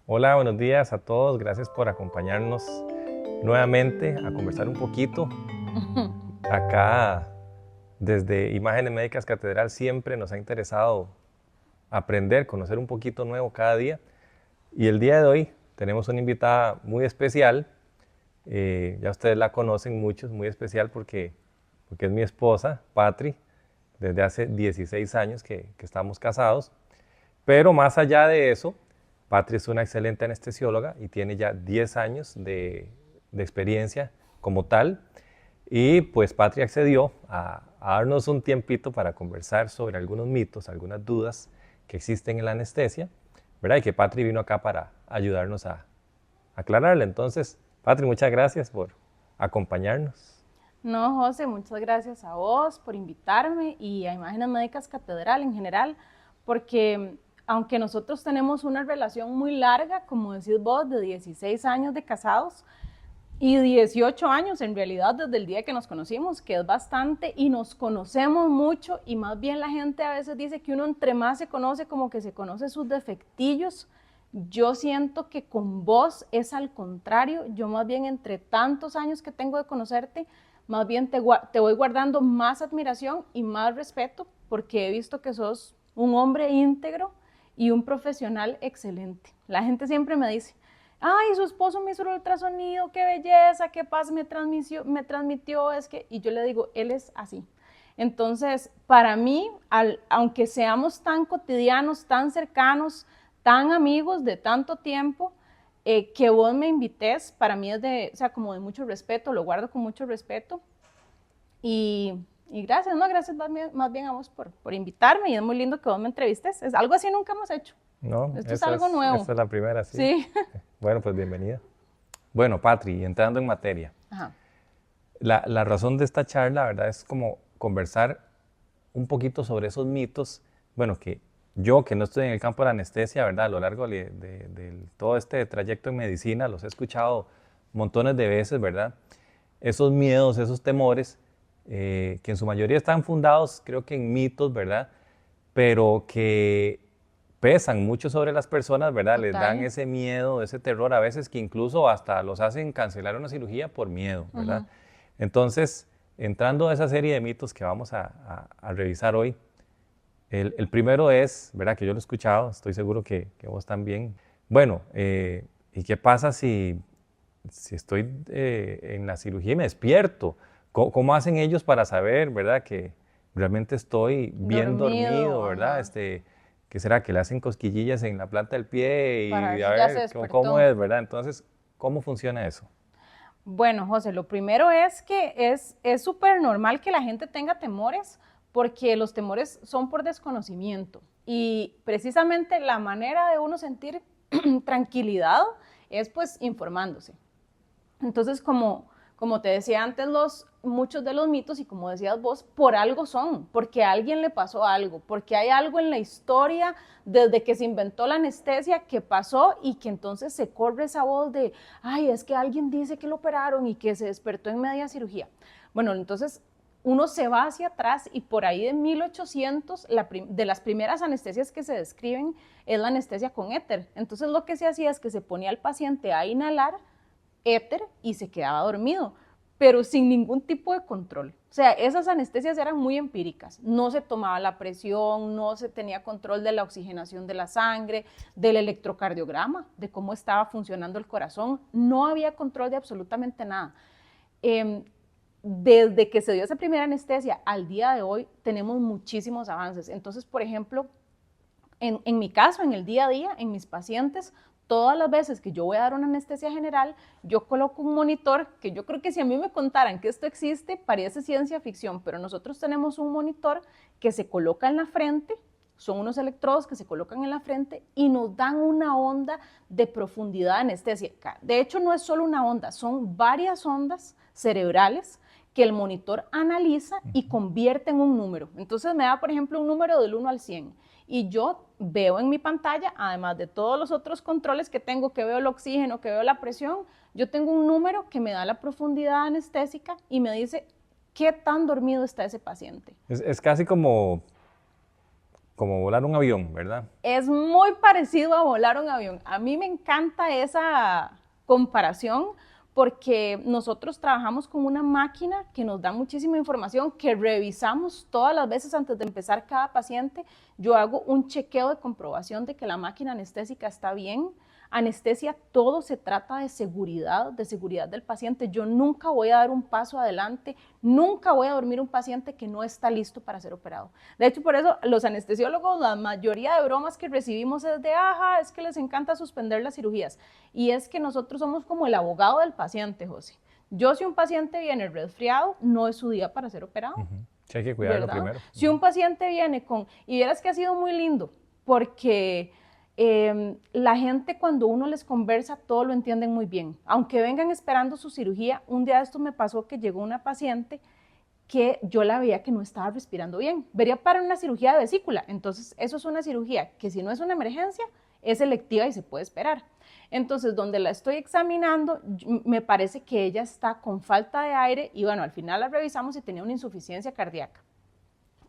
Hola, buenos días a todos. Gracias por acompañarnos nuevamente a conversar un poquito. Acá, desde Imágenes Médicas Catedral, siempre nos ha interesado aprender, conocer un poquito nuevo cada día. Y el día de hoy tenemos una invitada muy especial. Ya ustedes la conocen muchos, muy especial porque es mi esposa, Patri. Desde hace 16 años que estamos casados. Pero más allá de eso, Patri es una excelente anestesióloga y tiene ya 10 años de experiencia como tal. Y pues Patri accedió a darnos un tiempito para conversar sobre algunos mitos, algunas dudas que existen en la anestesia, ¿verdad? Y que Patri vino acá para ayudarnos a aclararla. Entonces, Patri, muchas gracias por acompañarnos. No, José, muchas gracias a vos por invitarme y a Imágenes Médicas Catedral en general, porque aunque nosotros tenemos una relación muy larga, como decís vos, de 16 años de casados y 18 años en realidad desde el día que nos conocimos, que es bastante, y nos conocemos mucho, y más bien la gente a veces dice que uno entre más se conoce, como que se conoce sus defectillos. Yo siento que con vos es al contrario, yo más bien entre tantos años que tengo de conocerte, más bien te voy guardando más admiración y más respeto porque he visto que sos un hombre íntegro y un profesional excelente. La gente siempre me dice, ay, su esposo me hizo el ultrasonido, qué belleza, qué paz me transmitió, es que, y yo le digo, él es así. Entonces, para mí, aunque seamos tan cotidianos, tan cercanos, tan amigos de tanto tiempo, que vos me invites, para mí es de, o sea, como de mucho respeto, lo guardo con mucho respeto. Y gracias, no, gracias más bien a vos por invitarme y es muy lindo que vos me entrevistes. Es algo así nunca hemos hecho. ¿No? Esto es Esa algo es, nuevo. esta es la primera, sí. Sí. Bueno, pues bienvenida. Bueno, Patri, entrando en materia. Ajá. La razón de esta charla, ¿verdad? Es como conversar un poquito sobre esos mitos, bueno, que yo que no estoy en el campo de la anestesia, ¿verdad? A lo largo de todo este trayecto en medicina los he escuchado montones de veces, ¿verdad? Esos miedos, esos temores, que en su mayoría están fundados, creo que en mitos, ¿verdad? Pero que pesan mucho sobre las personas, ¿verdad? Les dan Total. ese miedo, ese terror, a veces que incluso hasta los hacen cancelar una cirugía por miedo, ¿verdad? Ujú. Entonces, entrando a esa serie de mitos que vamos a revisar hoy, el primero es, ¿verdad? Que yo lo he escuchado, estoy seguro que vos también. Bueno, ¿y qué pasa si estoy en la cirugía y me despierto? ¿Cómo hacen ellos para saber, ¿verdad? Que realmente estoy bien Dormido, dormido, ¿verdad? ajá. ¿Qué será? Que le hacen cosquillillas en la planta del pie Para y ver a si ya se ver cómo despertó. es, ¿verdad? Entonces, ¿cómo funciona eso? Bueno, José, lo primero es que es súper normal que la gente tenga temores porque los temores son por desconocimiento y precisamente la manera de uno sentir tranquilidad es pues informándose. Entonces, como te decía antes, muchos de los mitos, y como decías vos, por algo son, porque a alguien le pasó algo, porque hay algo en la historia desde que se inventó la anestesia que pasó y que entonces se corre esa voz de, ay, es que alguien dice que lo operaron y que se despertó en media cirugía. Bueno, entonces uno se va hacia atrás y por ahí de 1800, de las primeras anestesias que se describen es la anestesia con éter. Entonces lo que se hacía es que se ponía al paciente a inhalar éter y se quedaba dormido, pero sin ningún tipo de control. O sea, esas anestesias eran muy empíricas. No se tomaba la presión, no se tenía control de la oxigenación de la sangre, del electrocardiograma, de cómo estaba funcionando el corazón. No había control de absolutamente nada. Eh, Desde que se dio esa primera anestesia al día de hoy, tenemos muchísimos avances. Entonces, por ejemplo, en mi caso, en el día a día, en mis pacientes, todas las veces que yo voy a dar una anestesia general, yo coloco un monitor que yo creo que si a mí me contaran que esto existe, parece ciencia ficción, pero nosotros tenemos un monitor que se coloca en la frente, son unos electrodos que se colocan en la frente y nos dan una onda de profundidad anestésica. De hecho, no es solo una onda, son varias ondas cerebrales que el monitor analiza y convierte en un número. Entonces me da, por ejemplo, un número del 1 al 100 y yo veo en mi pantalla, además de todos los otros controles que tengo, que veo el oxígeno, que veo la presión, yo tengo un número que me da la profundidad anestésica y me dice qué tan dormido está ese paciente. Es casi como como volar un avión, ¿verdad? Es muy parecido a volar un avión. A mí me encanta esa comparación porque nosotros trabajamos con una máquina que nos da muchísima información, que revisamos todas las veces antes de empezar cada paciente. Yo hago un chequeo de comprobación de que la máquina anestésica está bien. Anestesia, todo se trata de seguridad del paciente. Yo nunca voy a dar un paso adelante, nunca voy a dormir un paciente que no está listo para ser operado. De hecho, por eso los anestesiólogos, la mayoría de bromas que recibimos es de, ajá, es que les encanta suspender las cirugías. Y es que nosotros somos como el abogado del paciente, José. Yo, si un paciente viene resfriado, no es su día para ser operado. Sí, hay que cuidarlo ¿verdad? primero. Si un paciente viene con, y vieras que ha sido muy lindo, porque la gente cuando uno les conversa, todo lo entienden muy bien. Aunque vengan esperando su cirugía, un día de estos me pasó que llegó una paciente que yo la veía que no estaba respirando bien. Vería para una cirugía de vesícula. Entonces, eso es una cirugía que si no es una emergencia, es electiva y se puede esperar. Entonces, donde la estoy examinando, me parece que ella está con falta de aire y bueno, al final la revisamos y tenía una insuficiencia cardíaca.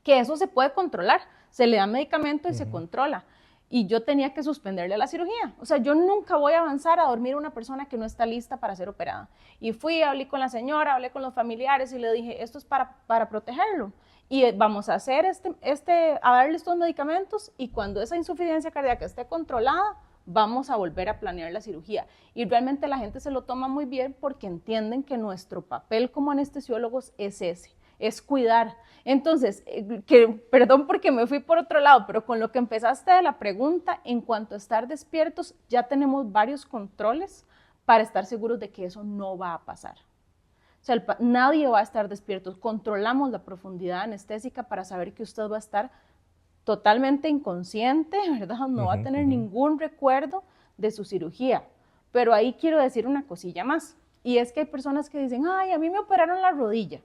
Que eso se puede controlar, se le da medicamento y se controla. Y yo tenía que suspenderle la cirugía. O sea, yo nunca voy a avanzar a dormir a una persona que no está lista para ser operada. Y fui, hablé con la señora, hablé con los familiares y le dije, esto es para protegerlo. Y vamos a hacer a darle estos medicamentos y cuando esa insuficiencia cardíaca esté controlada, vamos a volver a planear la cirugía. Y realmente la gente se lo toma muy bien porque entienden que nuestro papel como anestesiólogos es ese, es cuidar. Entonces, perdón porque me fui por otro lado, pero con lo que empezaste de la pregunta, en cuanto a estar despiertos, ya tenemos varios controles para estar seguros de que eso no va a pasar. O sea, nadie va a estar despierto. Controlamos la profundidad anestésica para saber que usted va a estar totalmente inconsciente, ¿verdad? No va a tener ningún recuerdo de su cirugía. Pero ahí quiero decir una cosilla más, y es que hay personas que dicen, ay, a mí me operaron la rodilla,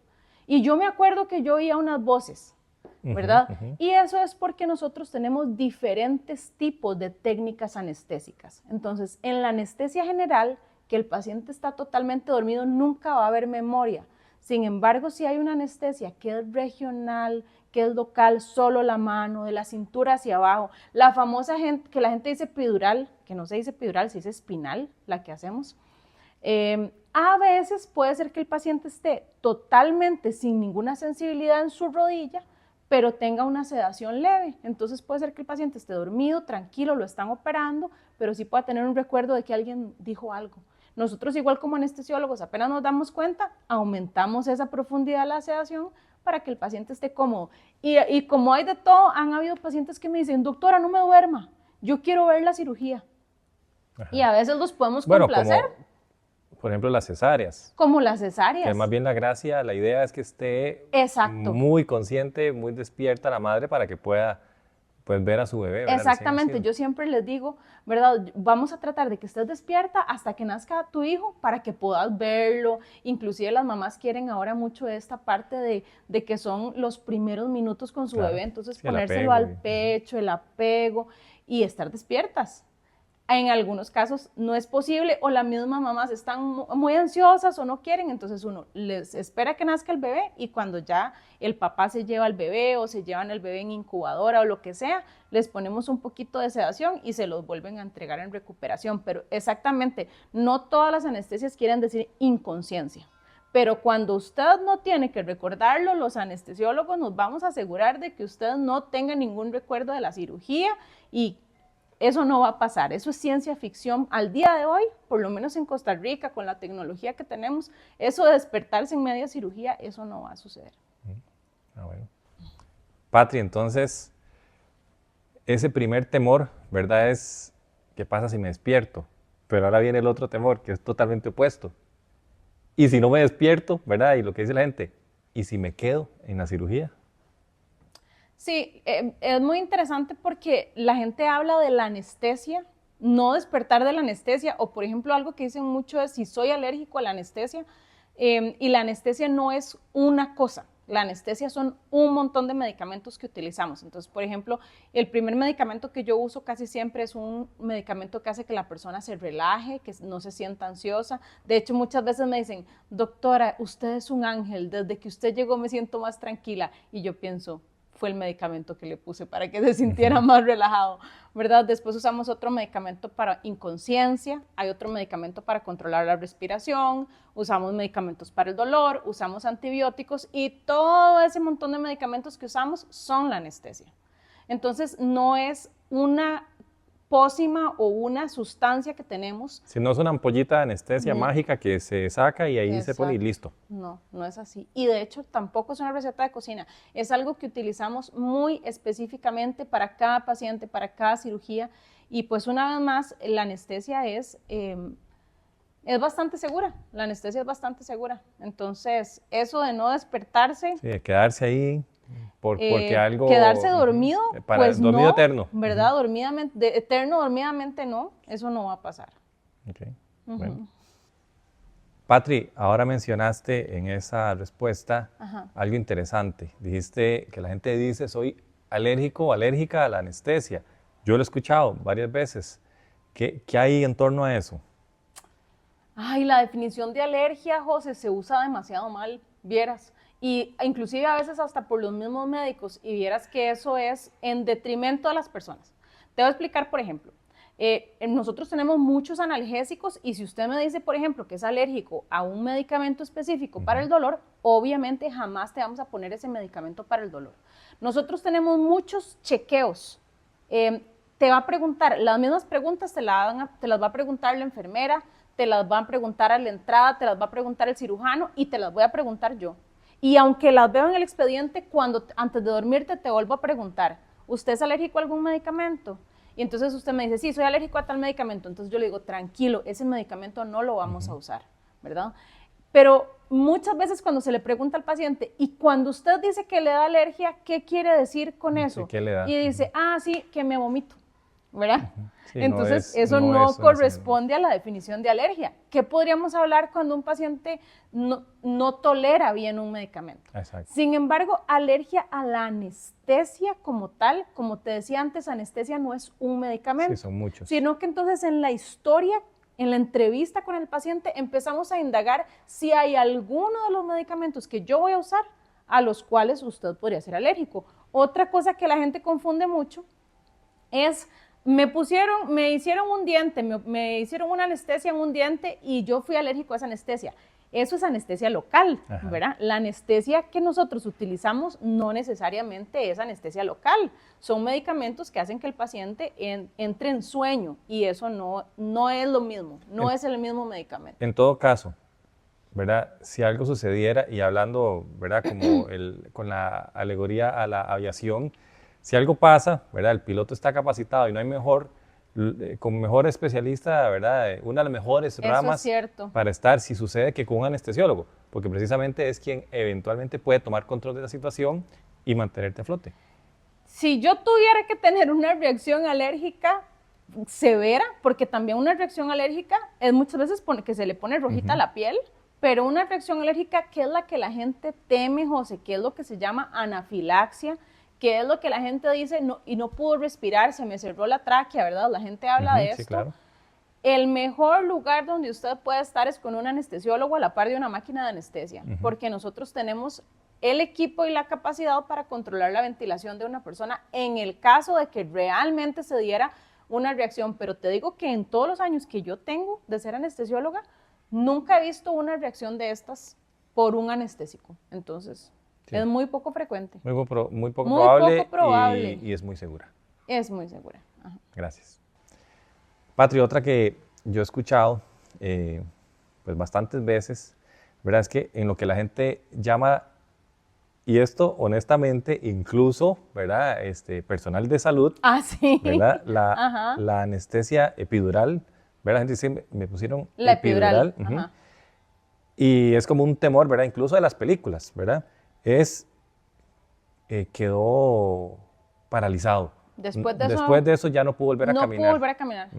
y yo me acuerdo que yo oía unas voces, ¿verdad? Y eso es porque nosotros tenemos diferentes tipos de técnicas anestésicas. Entonces, en la anestesia general, que el paciente está totalmente dormido, nunca va a haber memoria. Sin embargo, si hay una anestesia que es regional, que es local, solo la mano, de la cintura hacia abajo, la famosa que la gente dice epidural, que no se dice epidural, se dice espinal, la que hacemos, a veces puede ser que el paciente esté totalmente sin ninguna sensibilidad en su rodilla, pero tenga una sedación leve. Entonces puede ser que el paciente esté dormido, tranquilo, lo están operando, pero sí pueda tener un recuerdo de que alguien dijo algo. Nosotros, igual como anestesiólogos, apenas nos damos cuenta, aumentamos esa profundidad de la sedación para que el paciente esté cómodo. Y como hay de todo, han habido pacientes que me dicen, doctora, no me duerma, yo quiero ver la cirugía. Y a veces los podemos complacer. Como, por ejemplo, las cesáreas. Como las cesáreas. Que más bien la idea es que esté muy consciente, muy despierta la madre para que pueda pues, ver a su bebé. ¿verdad? Exactamente, yo siempre les digo, ¿verdad? Vamos a tratar de que estés despierta hasta que nazca tu hijo para que puedas verlo. Inclusive las mamás quieren ahora mucho esta parte de que son los primeros minutos con su bebé, entonces sí, ponérselo al pecho, el apego y estar despiertas. En algunos casos no es posible o las mismas mamás están muy ansiosas o no quieren, entonces uno les espera que nazca el bebé y cuando ya el papá se lleva al bebé o se llevan el bebé en incubadora o lo que sea, les ponemos un poquito de sedación y se los vuelven a entregar en recuperación. Pero exactamente, no todas las anestesias quieren decir inconsciencia. Pero cuando usted no tiene que recordarlo, los anestesiólogos nos vamos a asegurar de que usted no tenga ningún recuerdo de la cirugía y eso no va a pasar, eso es ciencia ficción. Al día de hoy, por lo menos en Costa Rica, con la tecnología que tenemos, eso de despertarse en media cirugía, eso no va a suceder. Bueno. Patri, entonces, ese primer temor, ¿verdad? Es, ¿qué pasa si me despierto? Pero ahora viene el otro temor, que es totalmente opuesto. Y si no me despierto, ¿verdad? Y lo que dice la gente, ¿y si me quedo en la cirugía? Sí, es muy interesante porque la gente habla de la anestesia, no despertar de la anestesia, o por ejemplo algo que dicen mucho es si soy alérgico a la anestesia, y la anestesia no es una cosa, la anestesia son un montón de medicamentos que utilizamos. Entonces, por ejemplo, el primer medicamento que yo uso casi siempre es un medicamento que hace que la persona se relaje, que no se sienta ansiosa. De hecho, muchas veces me dicen, doctora, usted es un ángel, desde que usted llegó me siento más tranquila, y yo pienso, fue el medicamento que le puse para que se sintiera más relajado, ¿verdad? Después usamos otro medicamento para inconsciencia, hay otro medicamento para controlar la respiración, usamos medicamentos para el dolor, usamos antibióticos y todo ese montón de medicamentos que usamos son la anestesia. Entonces, no es una pócima o una sustancia que tenemos. Si no es una ampollita de anestesia mágica que se saca y ahí se pone y listo. No, no es así. Y de hecho tampoco es una receta de cocina. Es algo que utilizamos muy específicamente para cada paciente, para cada cirugía. Y pues una vez más, la anestesia es bastante segura. La anestesia es bastante segura. Entonces, eso de no despertarse. Sí, de quedarse ahí. Porque algo... Quedarse dormido, pues dormido no, eterno. ¿verdad? Dormidamente no, eso no va a pasar. Okay. Bueno. Patri, ahora mencionaste en esa respuesta algo interesante. Dijiste que la gente dice, soy alérgico o alérgica a la anestesia. Yo lo he escuchado varias veces. ¿Qué hay en torno a eso? Ay, la definición de alergia, José, se usa demasiado mal, vieras. Y inclusive a veces hasta por los mismos médicos, y vieras que eso es en detrimento de las personas. Te voy a explicar, por ejemplo, nosotros tenemos muchos analgésicos y si usted me dice, por ejemplo, que es alérgico a un medicamento específico para el dolor, obviamente jamás te vamos a poner ese medicamento para el dolor. Nosotros tenemos muchos chequeos. Te va a preguntar, las mismas preguntas te las va a preguntar la enfermera, te las van a preguntar a la entrada, te las va a preguntar el cirujano y te las voy a preguntar yo. Y aunque las veo en el expediente, antes de dormirte te vuelvo a preguntar, ¿usted es alérgico a algún medicamento? Y entonces usted me dice, sí, soy alérgico a tal medicamento. Entonces yo le digo, tranquilo, ese medicamento no lo vamos a usar, ¿verdad? Pero muchas veces cuando se le pregunta al paciente, y cuando usted dice que le da alergia, ¿qué quiere decir con eso? ¿Qué le da? Y dice, sí, que me vomito, ¿verdad? Sí, entonces eso no corresponde a la definición de alergia. ¿Qué podríamos hablar cuando un paciente no tolera bien un medicamento? Exacto. Sin embargo, alergia a la anestesia como tal, como te decía antes, anestesia no es un medicamento. Sí, son muchos. Sino que entonces en la historia, en la entrevista con el paciente, empezamos a indagar si hay alguno de los medicamentos que yo voy a usar a los cuales usted podría ser alérgico. Otra cosa que la gente confunde mucho es... Me hicieron un diente, me hicieron una anestesia en un diente y yo fui alérgico a esa anestesia. Eso es anestesia local, ¿verdad? La anestesia que nosotros utilizamos no necesariamente es anestesia local. Son medicamentos que hacen que el paciente entre en sueño y eso no es lo mismo, no es el mismo medicamento. En todo caso, ¿verdad? Si algo sucediera, y hablando, ¿verdad? Como con la alegoría a la aviación, si algo pasa, ¿verdad? El piloto está capacitado y no hay con mejor especialista, ¿verdad? Una de las mejores ramas para estar, si sucede, que con un anestesiólogo, porque precisamente es quien eventualmente puede tomar control de la situación y mantenerte a flote. Si yo tuviera que tener una reacción alérgica severa, porque también una reacción alérgica es muchas veces que se le pone rojita la piel, pero una reacción alérgica, ¿qué es la que la gente teme, José? ¿Qué es lo que se llama anafilaxia? ¿Qué es lo que la gente dice? No pudo respirar, se me cerró la tráquea, ¿verdad? La gente habla de esto. Sí, claro. El mejor lugar donde usted puede estar es con un anestesiólogo a la par de una máquina de anestesia, porque nosotros tenemos el equipo y la capacidad para controlar la ventilación de una persona en el caso de que realmente se diera una reacción. Pero te digo que en todos los años que yo tengo de ser anestesióloga, nunca he visto una reacción de estas por un anestésico. Entonces... Sí. Es muy poco frecuente. Muy poco probable. Y es muy segura. Es muy segura. Ajá. Gracias. Patri, otra que yo he escuchado pues bastantes veces, ¿verdad? Es que en lo que la gente llama, y esto honestamente, incluso, ¿verdad? Personal de salud, sí. ¿verdad? La anestesia epidural, ¿verdad? La gente dice, me pusieron la epidural. Y es como un temor, ¿verdad? Incluso de las películas, ¿verdad? Quedó paralizado. Después de eso ya no pudo volver a caminar. No pudo volver a caminar.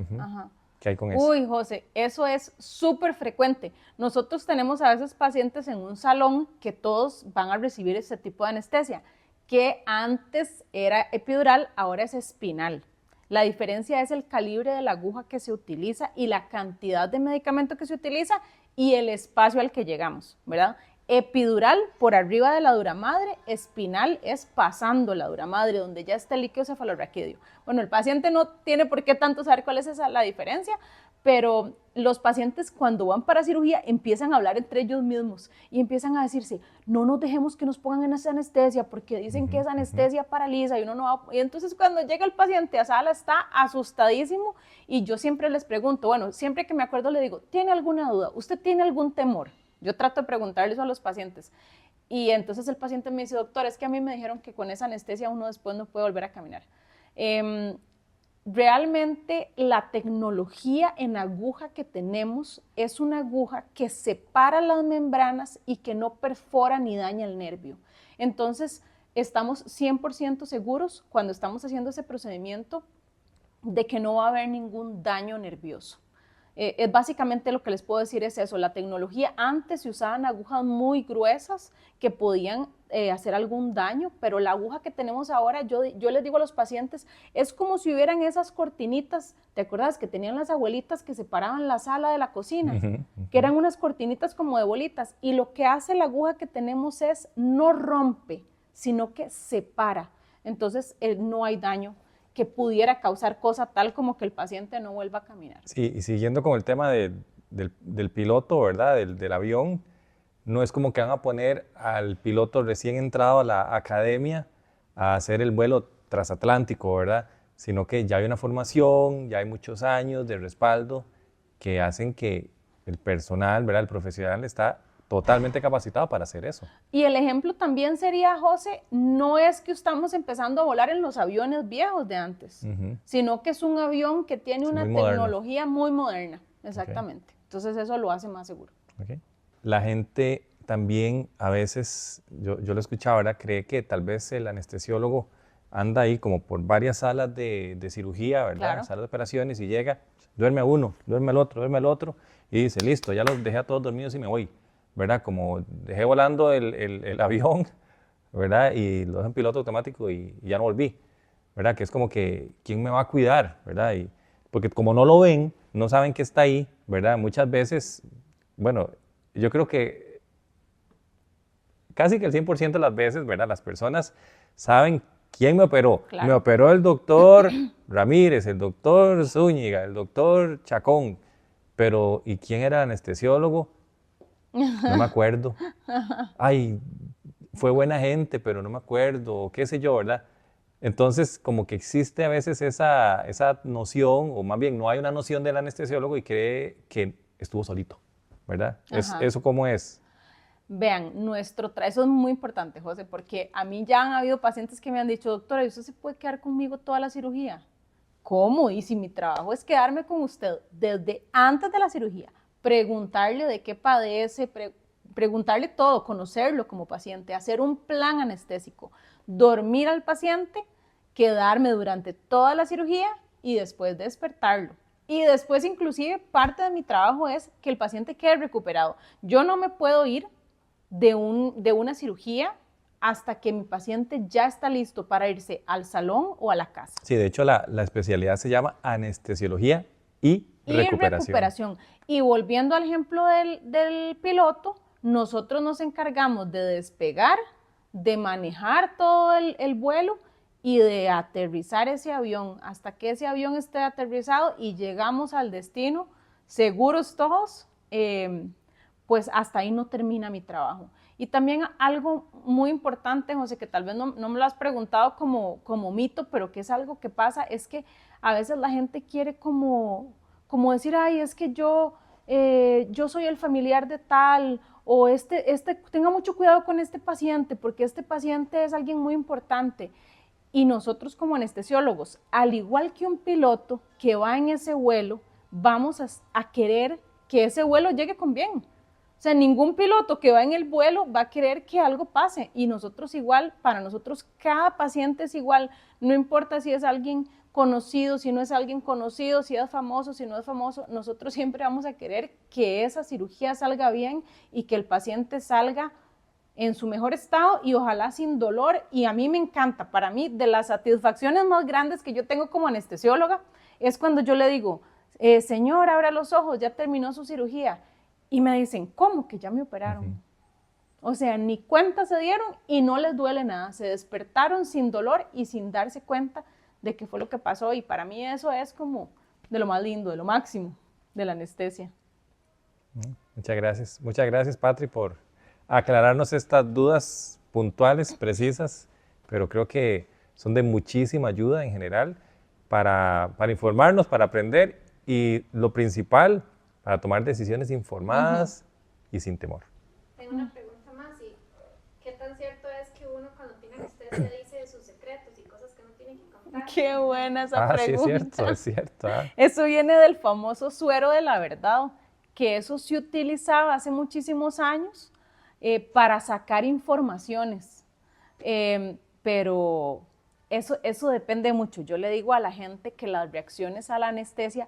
¿Qué hay con eso? Uy, José, eso es súper frecuente. Nosotros tenemos a veces pacientes en un salón que todos van a recibir ese tipo de anestesia, que antes era epidural, ahora es espinal. La diferencia es el calibre de la aguja que se utiliza y la cantidad de medicamento que se utiliza y el espacio al que llegamos, ¿verdad? Epidural por arriba de la dura madre, espinal es pasando la dura madre, donde ya está el líquido cefalorraquídeo. Bueno, el paciente no tiene por qué tanto saber cuál es la diferencia, pero los pacientes cuando van para cirugía empiezan a hablar entre ellos mismos y empiezan a decirse, no nos dejemos que nos pongan en esa anestesia porque dicen que esa anestesia paraliza y uno no va. Y entonces cuando llega el paciente a sala está asustadísimo y yo siempre les pregunto, bueno, siempre que me acuerdo le digo, ¿tiene alguna duda? ¿Usted tiene algún temor? Yo trato de preguntarles a los pacientes y entonces el paciente me dice, doctor, es que a mí me dijeron que con esa anestesia uno después no puede volver a caminar. Realmente la tecnología en aguja que tenemos es una aguja que separa las membranas y que no perfora ni daña el nervio. Entonces estamos 100% seguros cuando estamos haciendo ese procedimiento de que no va a haber ningún daño nervioso. Es básicamente lo que les puedo decir es eso, la tecnología antes se usaban agujas muy gruesas que podían hacer algún daño, pero la aguja que tenemos ahora, yo les digo a los pacientes, es como si hubieran esas cortinitas, ¿te acuerdas que tenían las abuelitas que separaban la sala de la cocina? Que eran unas cortinitas como de bolitas, y lo que hace la aguja que tenemos es no rompe, sino que separa, entonces no hay daño que pudiera causar cosa tal como que el paciente no vuelva a caminar. Sí, y siguiendo con el tema del piloto, ¿verdad? Del avión, no es como que van a poner al piloto recién entrado a la academia a hacer el vuelo transatlántico, ¿verdad? Sino que ya hay una formación, ya hay muchos años de respaldo que hacen que el personal, ¿verdad? El profesional está totalmente capacitado para hacer eso. Y el ejemplo también sería, José, no es que estamos empezando a volar en los aviones viejos de antes, sino que es un avión que tiene una tecnología muy moderna, exactamente. Okay. Entonces eso lo hace más seguro. Okay. La gente también a veces, yo lo escuchaba, ¿verdad? Cree que tal vez el anestesiólogo anda ahí como por varias salas de cirugía, ¿verdad? Claro. Salas de operaciones y llega, duerme a uno, duerme al otro y dice, listo, ya los dejé a todos dormidos y me voy. ¿Verdad? Como dejé volando el avión, ¿verdad? Y lo dejé en piloto automático y ya no volví, ¿verdad? Que es como que, ¿quién me va a cuidar? ¿Verdad? Porque como no lo ven, no saben que está ahí, ¿verdad? Muchas veces, bueno, yo creo que casi que el 100% de las veces, ¿verdad? Las personas saben quién me operó. Claro. Me operó el doctor Ramírez, el doctor Zúñiga, el doctor Chacón, pero ¿y quién era el anestesiólogo? No me acuerdo. Ay, fue buena gente, pero no me acuerdo, qué sé yo, ¿verdad? Entonces, como que existe a veces esa noción, o más bien no hay una noción del anestesiólogo y cree que estuvo solito, ¿verdad? ¿Eso cómo es? Vean, eso es muy importante, José, porque a mí ya han habido pacientes que me han dicho, doctora, ¿y usted se puede quedar conmigo toda la cirugía? ¿Cómo? Y si mi trabajo es quedarme con usted desde antes de la cirugía, preguntarle de qué padece, preguntarle todo, conocerlo como paciente, hacer un plan anestésico, dormir al paciente, quedarme durante toda la cirugía y después despertarlo. Y después inclusive parte de mi trabajo es que el paciente quede recuperado. Yo no me puedo ir de una cirugía hasta que mi paciente ya está listo para irse al salón o a la casa. Sí, de hecho la especialidad se llama anestesiología y recuperación. Y volviendo al ejemplo del piloto, nosotros nos encargamos de despegar, de manejar todo el vuelo y de aterrizar ese avión hasta que ese avión esté aterrizado y llegamos al destino seguros todos, pues hasta ahí no termina mi trabajo. Y también algo muy importante, José, que tal vez no me lo has preguntado como mito, pero que es algo que pasa, es que a veces la gente quiere como decir, ay, es que yo soy el familiar de tal, o tenga mucho cuidado con este paciente, porque este paciente es alguien muy importante. Y nosotros como anestesiólogos, al igual que un piloto que va en ese vuelo, vamos a querer que ese vuelo llegue con bien. O sea, ningún piloto que va en el vuelo va a querer que algo pase. Y nosotros igual, para nosotros cada paciente es igual. No importa si es alguien conocido, si no es alguien conocido, si es famoso, si no es famoso, nosotros siempre vamos a querer que esa cirugía salga bien y que el paciente salga en su mejor estado y ojalá sin dolor. Y a mí me encanta, para mí de las satisfacciones más grandes que yo tengo como anestesióloga es cuando yo le digo, señor, abra los ojos, ya terminó su cirugía. Y me dicen, ¿cómo que ya me operaron? O sea, ni cuenta se dieron y no les duele nada. Se despertaron sin dolor y sin darse cuenta de qué fue lo que pasó. Y para mí eso es como de lo más lindo, de lo máximo de la anestesia. Muchas gracias, Patri, por aclararnos estas dudas puntuales, precisas, pero creo que son de muchísima ayuda en general para informarnos, para aprender y lo principal, para tomar decisiones informadas y sin temor. Tengo una pregunta más, y ¿qué tan cierto es que uno cuando tiene anestesia dice sus secretos y cosas que no tiene que contar? Qué buena esa pregunta. Sí, es cierto. Eso viene del famoso suero de la verdad, que eso se utilizaba hace muchísimos años para sacar informaciones, pero eso depende mucho. Yo le digo a la gente que las reacciones a la anestesia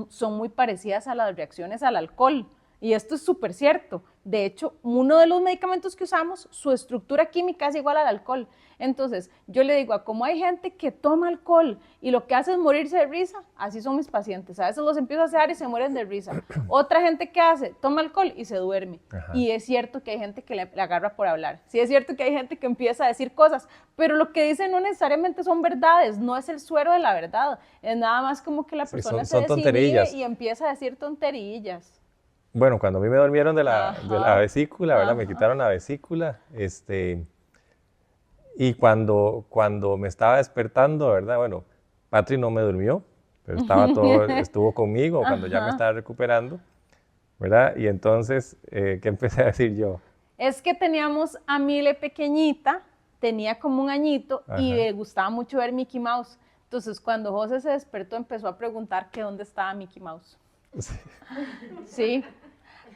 son muy parecidas a las reacciones al alcohol, y esto es súper cierto. De hecho, uno de los medicamentos que usamos, su estructura química es igual al alcohol. Entonces, yo le digo, como hay gente que toma alcohol y lo que hace es morirse de risa, así son mis pacientes. A veces los empiezo a hacer y se mueren de risa. Otra gente que hace, toma alcohol y se duerme. Ajá. Y es cierto que hay gente que le agarra por hablar. Sí, es cierto que hay gente que empieza a decir cosas, pero lo que dicen no necesariamente son verdades, no es el suero de la verdad. Es nada más como que la persona se desinhibe y empieza a decir tonterillas. Bueno, cuando a mí me dormieron de la vesícula, ¿verdad? Me quitaron la vesícula, y cuando me estaba despertando, ¿verdad? Bueno, Patri no me durmió, pero estuvo conmigo cuando ya me estaba recuperando, ¿verdad? Y entonces, ¿qué empecé a decir yo? Es que teníamos a Mile pequeñita, tenía como 1 añito, y le gustaba mucho ver Mickey Mouse. Entonces, cuando José se despertó, empezó a preguntar que dónde estaba Mickey Mouse. Sí,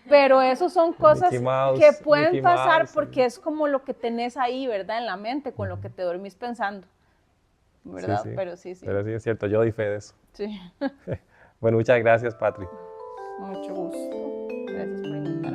pero eso son cosas que pueden pasar porque es como lo que tenés ahí, ¿verdad? En la mente, con lo que te dormís pensando, ¿verdad? Sí. Pero sí. Pero sí, es cierto, yo doy fe de eso. Sí. Bueno, muchas gracias, Patri. Mucho gusto. Gracias por invitarme.